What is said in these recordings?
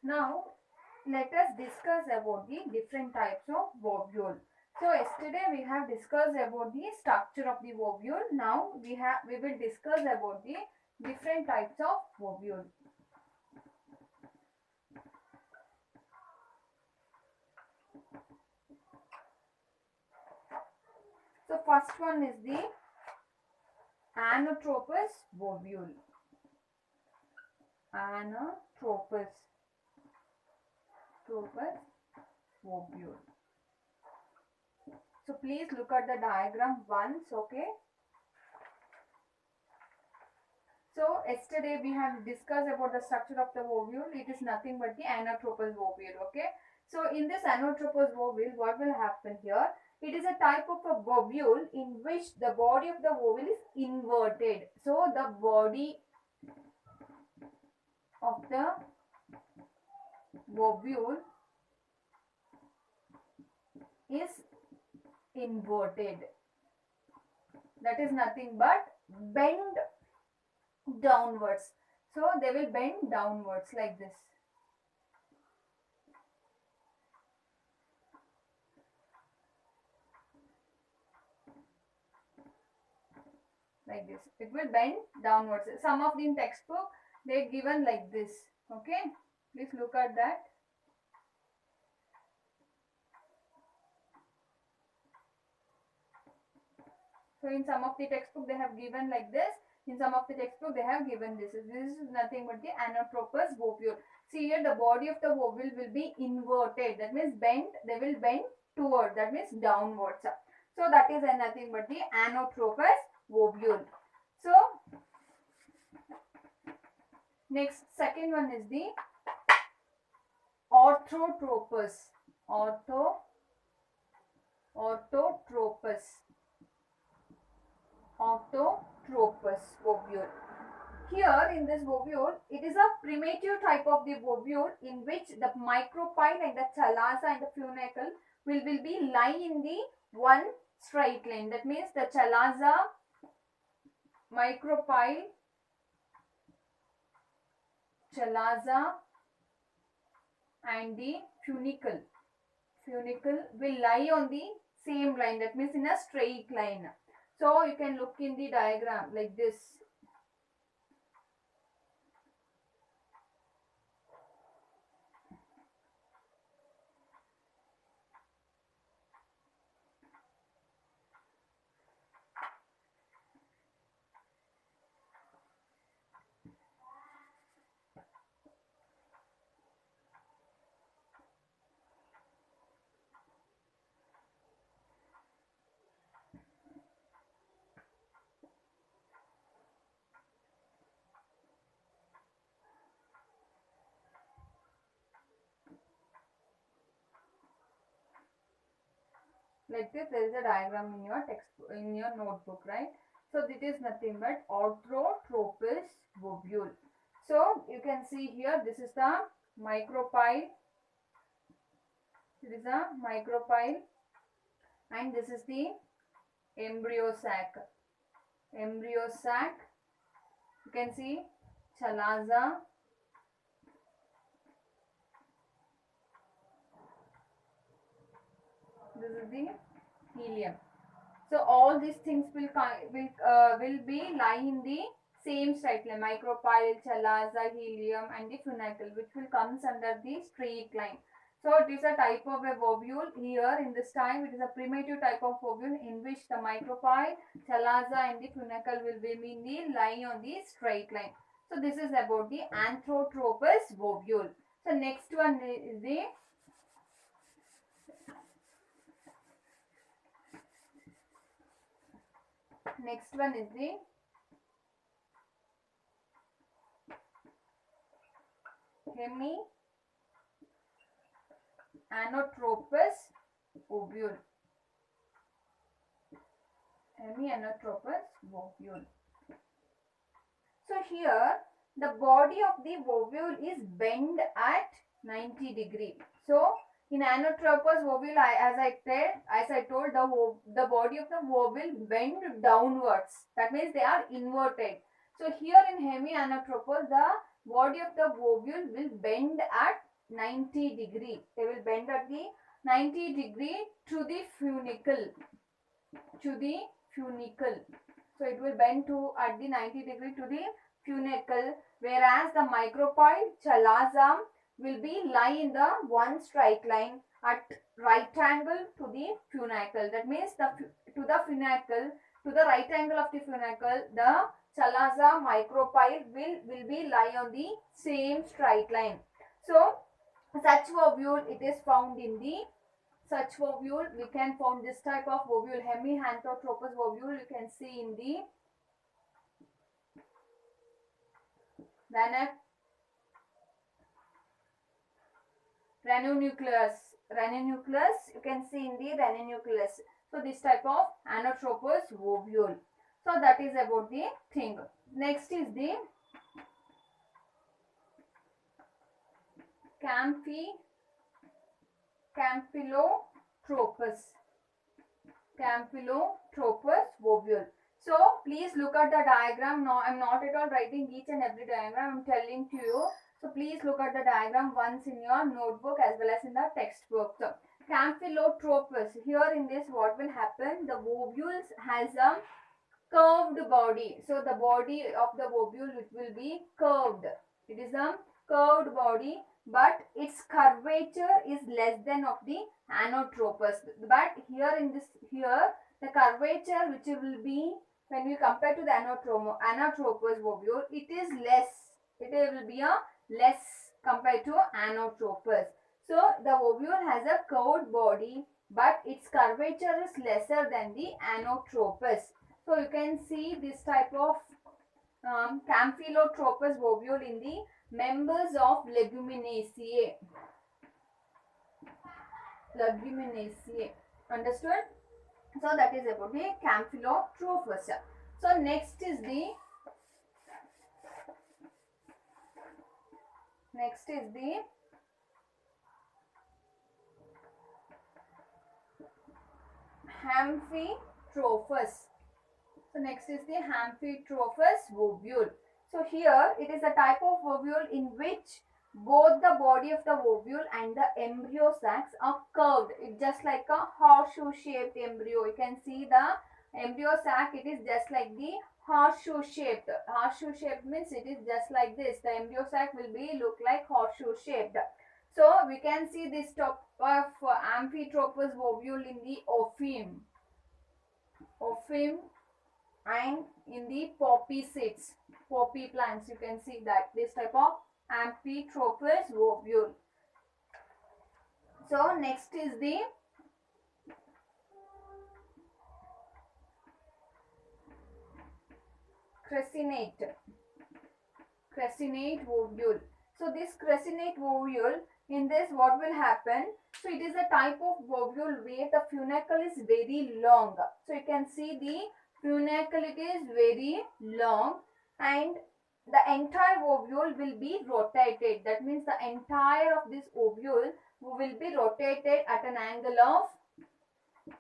Now let us discuss about the different types of ovule. So yesterday we have discussed about the structure of the ovule. Now we will discuss about the different types of ovule. So first one is the anatropous ovule. Anatropous ovule. So please look at the diagram once, okay? So yesterday we have discussed about the structure of the ovule. It is nothing but the anatropous ovule, okay? So in this anatropous ovule, what will happen here? It is a type of a ovule in which the body of the ovule is inverted. So the body of the ovule is inverted. That is nothing but bend downwards. So they will bend downwards like this. Like this, it will bend downwards. Some of the textbook they given like this, okay? Please look at that. So in some of the textbook they have given like this, in some of the textbook they have given this. This is nothing but the anatropous ovule. See here, the body of the ovule will be inverted, that means bend, they will bend toward, that means downwards. So that is nothing but the anatropous ovule. So next, second one is the orthotropous. Orthotropous ovule. Here in this ovule, it is a primitive type of the ovule in which the micropyle and the chalaza and the funicle will be lying in the one straight line. That means the chalaza, micropyle, and the funicle will lie on the same line, that means in a straight line. So you can look in the diagram like this. Like this, there is a diagram in your text, in your notebook, right? So this is nothing but orthotropous ovule. So you can see here, this is the micropyle. It is a micropyle, and this is the embryo sac. You can see chalaza. This is the helium. So all these things will be lying in the same straight line. Micropyle, chalaza, helium, and the funicle, which will comes under the straight line. So it is a type of a ovule. Here in this time, it is a primitive type of ovule in which the micropyle, chalaza, and the funicle will be in the lying on the straight line. So this is about the anthotropous ovule. So next one is the hemianatropous ovule. So here the body of the ovule is bent at 90 degree. So in anatropous ovule, as I told, the body of the ovule bend downwards. That means they are inverted. So here in hemianatropous, the body of the ovule will bend at 90 degree. They will bend at the 90 degree to the funicle. To the funicle. So it will bend to at the 90 degree to the funicle, whereas the micropyle chalaza will be lie in the one straight line at right angle to the funicle. That means to the funicle, to the right angle of the funicle, the chalaza micropyle will be lie on the same straight line. So such ovule it is found in the such ovule we can found this type of ovule, Hemianthotropous ovule, you can see in the Rhinonucleus, you can see in the Rhinonucleus. So this type of Anatropous ovule. So that is about the thing. Next is the Campylotropous ovule. So please look at the diagram. Now I am not at all writing each and every diagram, I am telling to you. So please look at the diagram once in your notebook as well as in the textbook. So Campylotropous, here in this what will happen, the ovules has a curved body. So the body of the ovule it will be curved. It is a curved body, but its curvature is less than of the Anatropous. But here in this the curvature which will be when we compare to the Anatropous ovule, it is less. It will be a less compared to Anatropous. So the ovule has a curved body, but its curvature is lesser than the Anatropous. So you can see this type of Campylotropous ovule in the members of Leguminosae. Understood? So that is about the Campylotropous. So next is the Amphitropous. So next is the Amphitropous ovule. So here it is a type of ovule in which both the body of the ovule and the embryo sacs are curved. It's just like a horseshoe shaped embryo. You can see the embryo sac, it is just like the horseshoe shaped. Horseshoe shaped means it is just like this. The embryo sac will be look like horseshoe shaped. So we can see this type of Amphitropous ovule in the Ophium and in the poppy seeds, poppy plants. You can see that this type of Amphitropous ovule. So next is the crescenate ovule. So this crescenate ovule, in this what will happen, so it is a type of ovule where the funicle is very long. So you can see the funicle, it is very long, and the entire ovule will be rotated. That means the entire of this ovule will be rotated at an angle of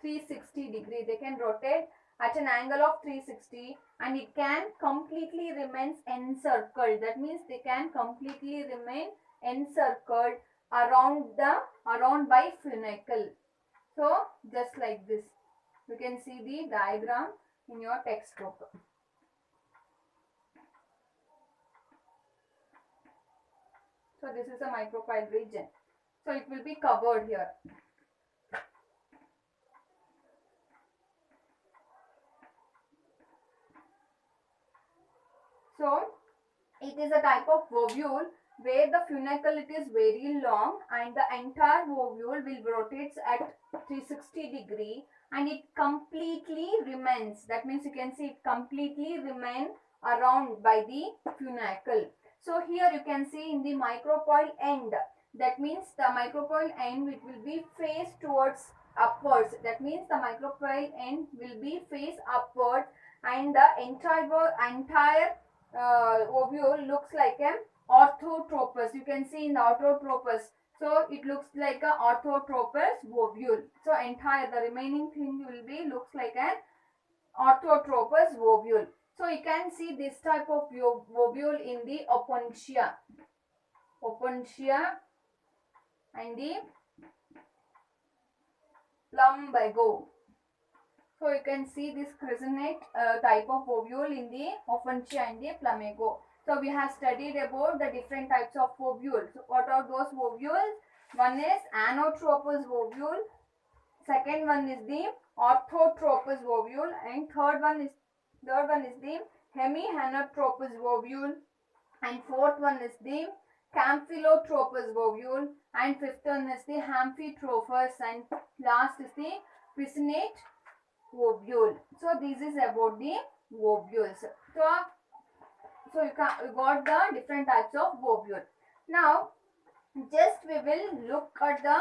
360 degree. They can rotate at an angle of 360 and it can completely remain encircled. That means they can completely remain encircled around by funicle. So just like this, you can see the diagram in your textbook. So this is a micropyle region. So it will be covered here. So it is a type of ovule where the funicle it is very long and the entire ovule will rotate at 360 degree and it completely remains. That means you can see it completely remain around by the funicle. So here you can see in the micropyle end. That means the micropyle end it will be face towards upwards. That means the micropyle end will be face upward and the entire ovule looks like an orthotropous. You can see in the orthotropous. So it looks like a orthotropous ovule. So entire the remaining thing will be looks like an orthotropous ovule. So you can see this type of ovule in the Opuntia and the plumbago. So you can see this crescent type of ovule in the Opuntia and the plumbago. So we have studied about the different types of ovules. So what are those ovules? One is anotropous ovule, second one is the orthotropous ovule, and third one is the hemianotropous ovule, and fourth one is the campylotropous ovule, and fifth one is the amphitrophous, and last is the piscinate ovule. So this is about the ovules. So you got the different types of ovule. Now just we will look at the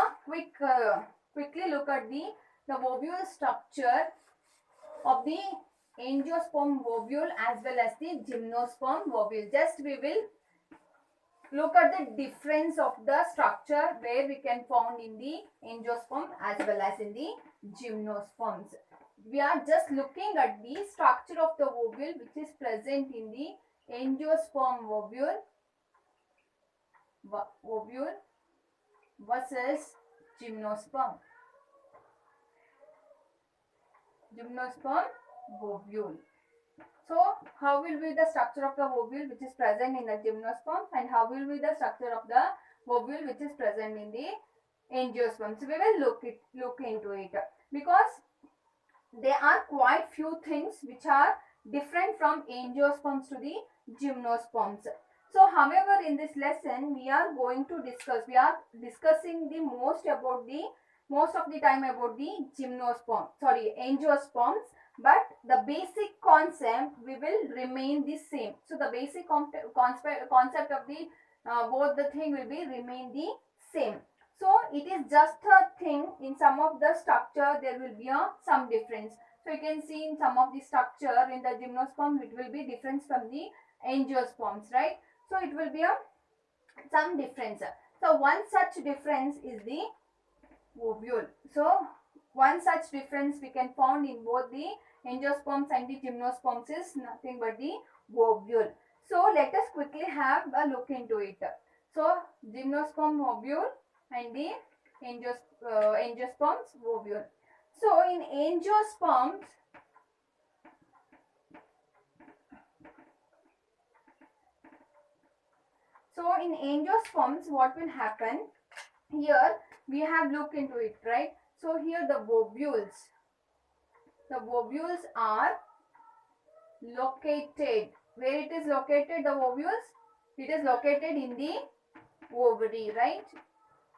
quickly look at the ovule structure of the angiosperm ovule as well as the gymnosperm ovule. Just we will look at the difference of the structure where we can found in the angiosperm as well as in the gymnosperms. We are just looking at the structure of the ovule which is present in the angiosperm ovule versus gymnosperm ovule. So how will be the structure of the ovule which is present in the gymnosperm, and how will be the structure of the ovule which is present in the angiosperm? So we will look into it, because there are quite few things which are different from angiosperms to the gymnosperms. So however, in this lesson we are discussing the most of the time about the angiosperms, but the basic concept we will remain the same. So the basic concept of the both the thing will be remain the same. So it is just a thing, in some of the structure there will be some difference. So you can see in some of the structure in the gymnosperm it will be different from the angiosperms, right? So it will be some difference. So one such difference is the ovule. So one such difference we can found in both the angiosperms and the gymnosperms is nothing but the ovule. So let us quickly have a look into it. So gymnosperm ovule and the angiosperms ovule. So in angiosperms, what will happen here, we have looked into it, right? So here the ovules are located. Where it is located, the ovules? It is located in the ovary, right?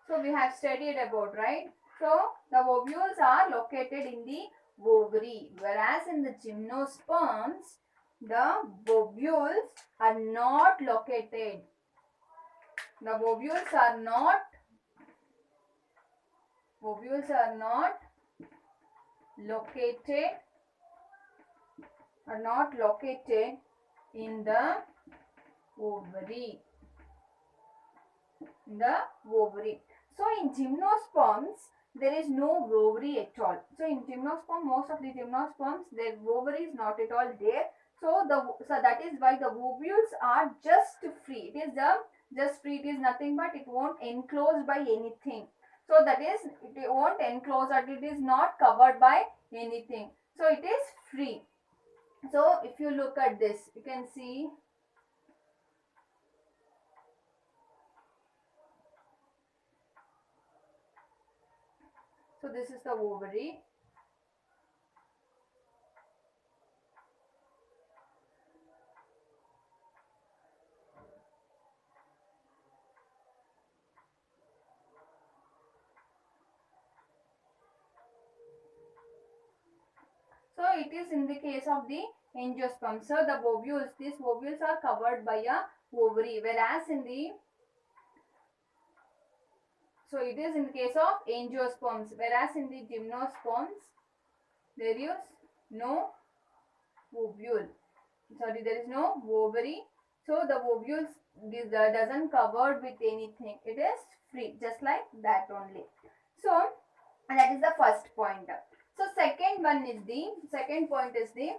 So we have studied about, right? So the ovules are located in the ovary, whereas in the gymnosperms, the ovules are not located. The ovules are not located in the ovary. So in gymnosperms there is no ovary at all. So in gymnosperm, most of the gymnosperms, their ovary is not at all there. So that is why the ovules are just free. It is just free. It is nothing but it won't enclose by anything. So that is, it won't enclose, or it is not covered by anything. So it is free. So if you look at this, you can see so this is the ovary. So it is in the case of the angiosperm. So the ovules, these ovules are covered by a ovary, whereas in the it is in the case of angiosperms, whereas in the gymnosperms there is no ovule. There is no ovary. So the ovules doesn't covered with anything. It is free, just like that only. So that is the first point. So second point is the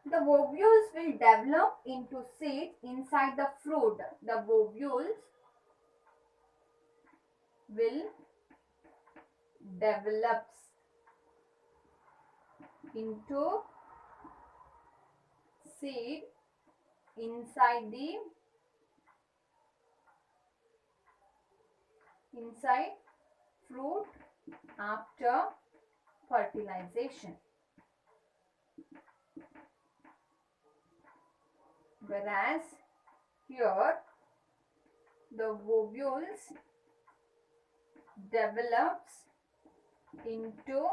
The ovules will develop into seeds inside the fruit. The ovules will develop into seed inside fruit after fertilization. Whereas here the ovules develops into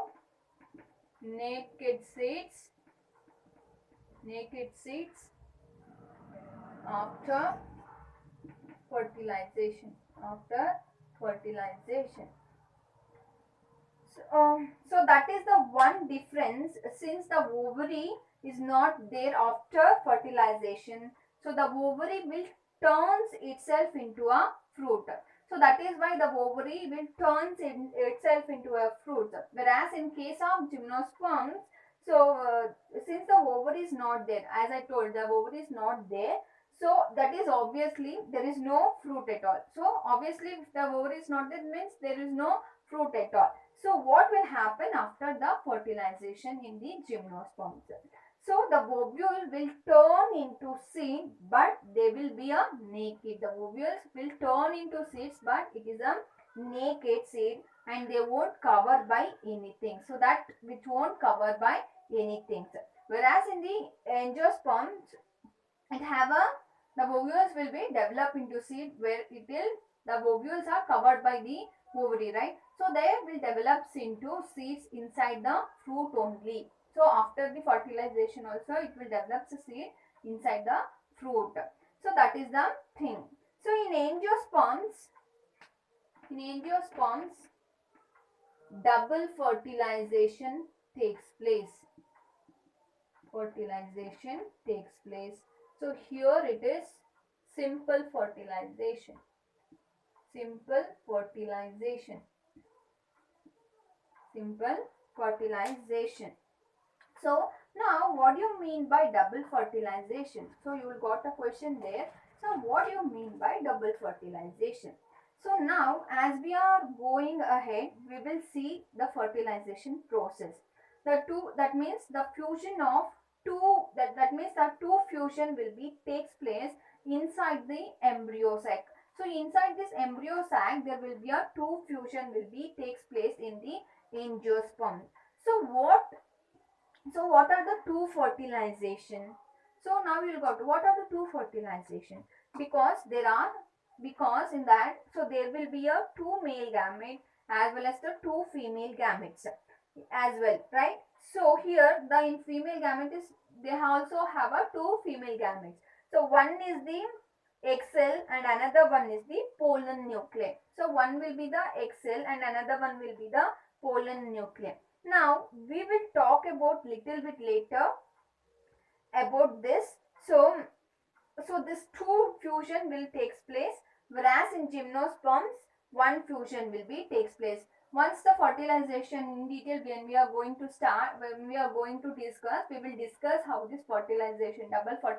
naked seeds after fertilization. So that is the one difference, since the ovary is not there after fertilization. So the ovary will turns itself into a fruit. So that is why the ovary will turns itself into a fruit. Whereas in case of gymnosperms, since the ovary is not there, as I told, the ovary is not there. So that is obviously there is no fruit at all. So obviously if the ovary is not there, means there is no fruit at all. So what will happen after the fertilization in the gymnosperms? So the ovule will turn into seed, but they will be a naked. The ovules will turn into seeds, but it is a naked seed and they won't cover by anything. So that which won't cover by anything. Whereas in the angiosperms, it have a the ovules will be developed into seed where it will the ovules are covered by the ovary, right? So they will develop into seeds inside the fruit only. So after the fertilization also it will develop the seed inside the fruit. So that is the thing. So in angiosperms double fertilization takes place. So here it is simple fertilization. So now what do you mean by double fertilization? So you will got a question there. So what do you mean by double fertilization? So now as we are going ahead, we will see the fertilization process. That means the fusion of two, that means that two fusion will be takes place inside the embryo sac. So inside this embryo sac there will be a two fusion will be takes place in the angiosperm. So what are the two fertilization? So now we will go to what are the two fertilization? Because in that, so there will be a two male gamete as well as the two female gametes as well, right? So here the in female gamete is they also have a two female gametes. So one is the egg cell and another one is the pollen nuclei. So one will be the egg cell and another one will be the pollen nuclei. Now we will talk about little bit later about this. So this two fusion will takes place, whereas in gymnosperms one fusion will be takes place. Once the fertilization in detail when we are going to discuss, we will discuss how this fertilization double fertilization